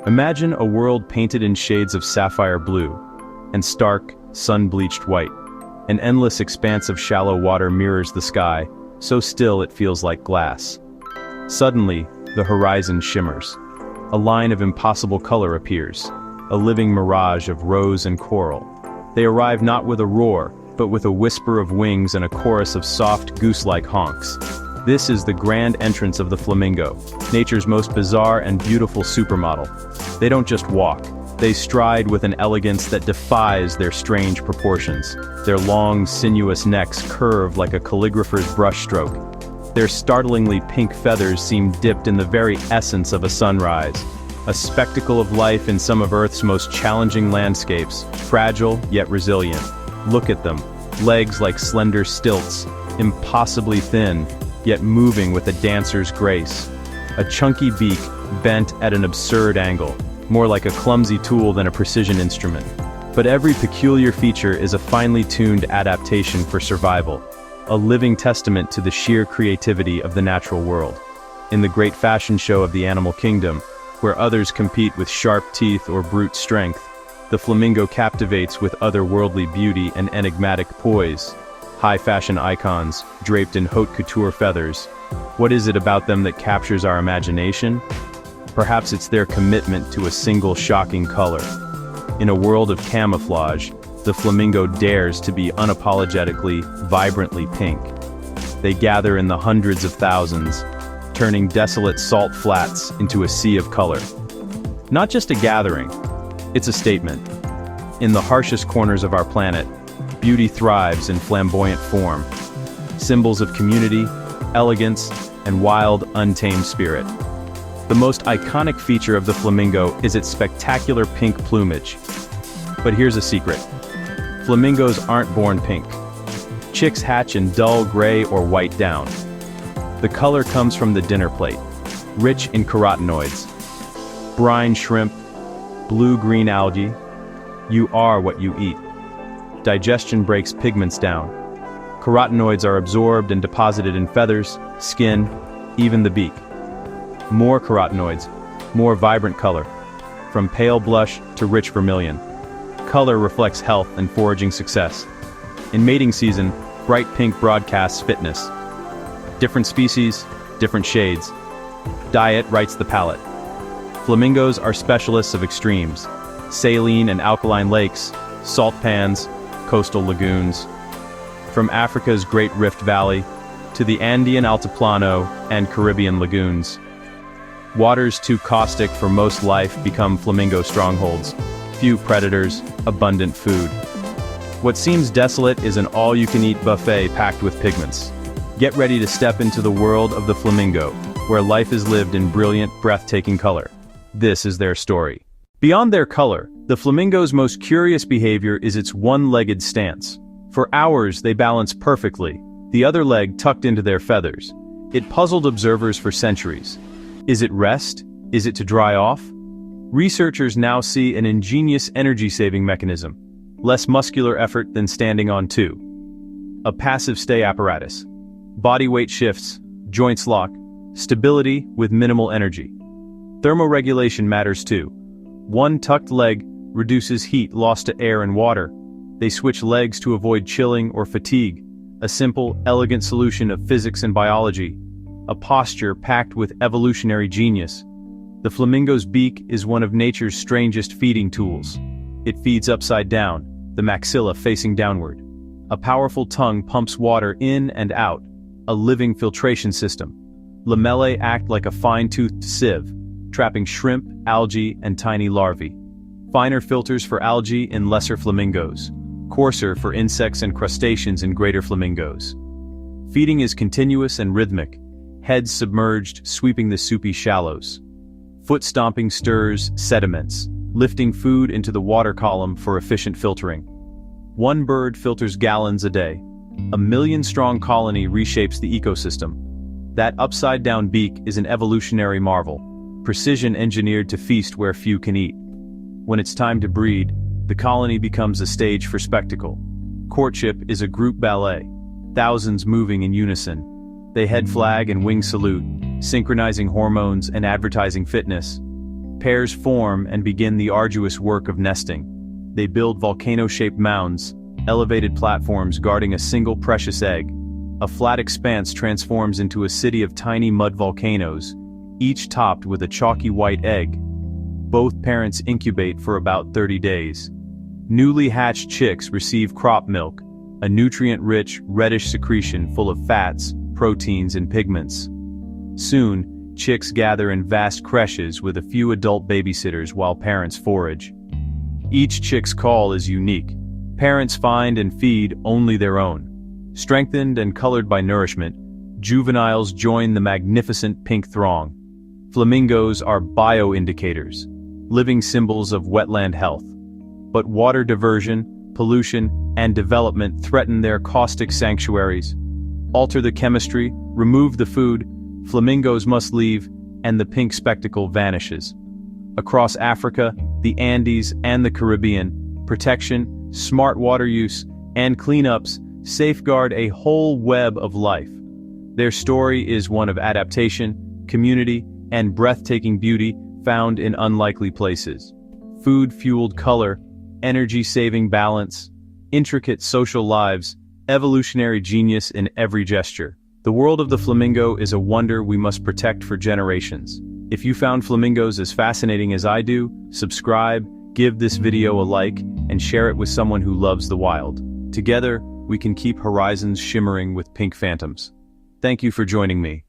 Imagine a world painted in shades of sapphire blue and stark, sun-bleached white. An endless expanse of shallow water mirrors the sky, so still it feels like glass. Suddenly, the horizon shimmers. A line of impossible color appears, a living mirage of rose and coral. They arrive not with a roar, but with a whisper of wings and a chorus of soft, goose-like honks. This is the grand entrance of the flamingo, nature's most bizarre and beautiful supermodel. They don't just walk, they stride with an elegance that defies their strange proportions. Their long, sinuous necks curve like a calligrapher's brushstroke. Their startlingly pink feathers seem dipped in the very essence of a sunrise. A spectacle of life in some of Earth's most challenging landscapes, fragile yet resilient. Look at them, legs like slender stilts, impossibly thin, yet moving with a dancer's grace. A chunky beak bent at an absurd angle, more like a clumsy tool than a precision instrument. But every peculiar feature is a finely tuned adaptation for survival, a living testament to the sheer creativity of the natural world. In the great fashion show of the animal kingdom, where others compete with sharp teeth or brute strength, the flamingo captivates with otherworldly beauty and enigmatic poise. High-fashion icons, draped in haute couture feathers. What is it about them that captures our imagination? Perhaps it's their commitment to a single shocking color. In a world of camouflage, the flamingo dares to be unapologetically, vibrantly pink. They gather in the hundreds of thousands, turning desolate salt flats into a sea of color. Not just a gathering, it's a statement. In the harshest corners of our planet, beauty thrives in flamboyant form. Symbols of community, elegance, and wild, untamed spirit. The most iconic feature of the flamingo is its spectacular pink plumage. But here's a secret. Flamingos aren't born pink. Chicks hatch in dull gray or white down. The color comes from the dinner plate, rich in carotenoids. Brine shrimp, blue-green algae. You are what you eat. Digestion breaks pigments down. Carotenoids are absorbed and deposited in feathers, skin, even the beak. More carotenoids, more vibrant color. From pale blush to rich vermilion. Color reflects health and foraging success. In mating season, bright pink broadcasts fitness. Different species, different shades. Diet writes the palate. Flamingos are specialists of extremes. Saline and alkaline lakes, salt pans, coastal lagoons. From Africa's Great Rift Valley to the Andean Altiplano and Caribbean lagoons. Waters too caustic for most life become flamingo strongholds. Few predators, abundant food. What seems desolate is an all-you-can-eat buffet packed with pigments. Get ready to step into the world of the flamingo, where life is lived in brilliant, breathtaking color. This is their story. Beyond their color, the flamingo's most curious behavior is its one-legged stance. For hours they balance perfectly, the other leg tucked into their feathers. It puzzled observers for centuries. Is it rest? Is it to dry off? Researchers now see an ingenious energy-saving mechanism. Less muscular effort than standing on two. A passive stay apparatus. Body weight shifts, joints lock, stability with minimal energy. Thermoregulation matters too. One tucked leg reduces heat lost to air and water. They switch legs to avoid chilling or fatigue. A simple, elegant solution of physics and biology. A posture packed with evolutionary genius. The flamingo's beak is one of nature's strangest feeding tools. It feeds upside down, the maxilla facing downward. A powerful tongue pumps water in and out, a living filtration system. Lamellae act like a fine-toothed sieve, trapping shrimp, algae, and tiny larvae. Finer filters for algae in lesser flamingos. Coarser for insects and crustaceans in greater flamingos. Feeding is continuous and rhythmic, heads submerged, sweeping the soupy shallows. Foot stomping stirs sediments, lifting food into the water column for efficient filtering. One bird filters gallons a day. A million-strong colony reshapes the ecosystem. That upside-down beak is an evolutionary marvel, precision engineered to feast where few can eat. When it's time to breed, the colony becomes a stage for spectacle. Courtship is a group ballet, thousands moving in unison. They head flag and wing salute, synchronizing hormones and advertising fitness. pairs form and begin the arduous work of nesting. They build volcano-shaped mounds, elevated platforms guarding a single precious egg. A flat expanse transforms into a city of tiny mud volcanoes, each topped with a chalky white egg. Both parents incubate for about 30 days. Newly hatched chicks receive crop milk, a nutrient-rich, reddish secretion full of fats, proteins, and pigments. Soon, chicks gather in vast creches with a few adult babysitters while parents forage. Each chick's call is unique. Parents find and feed only their own. Strengthened and colored by nourishment, juveniles join the magnificent pink throng. Flamingos are bioindicators, living symbols of wetland health. But water diversion, pollution, and development threaten their caustic sanctuaries. Alter the chemistry, remove the food, flamingos must leave, and the pink spectacle vanishes. Across Africa, the Andes, and the Caribbean, protection, smart water use, and cleanups safeguard a whole web of life. Their story is one of adaptation, community, and breathtaking beauty found in unlikely places. Food-fueled color, energy-saving balance, intricate social lives, evolutionary genius in every gesture. The world of the flamingo is a wonder we must protect for generations. If you found flamingos as fascinating as I do, subscribe, give this video a like, and share it with someone who loves the wild. Together, we can keep horizons shimmering with pink phantoms. Thank you for joining me.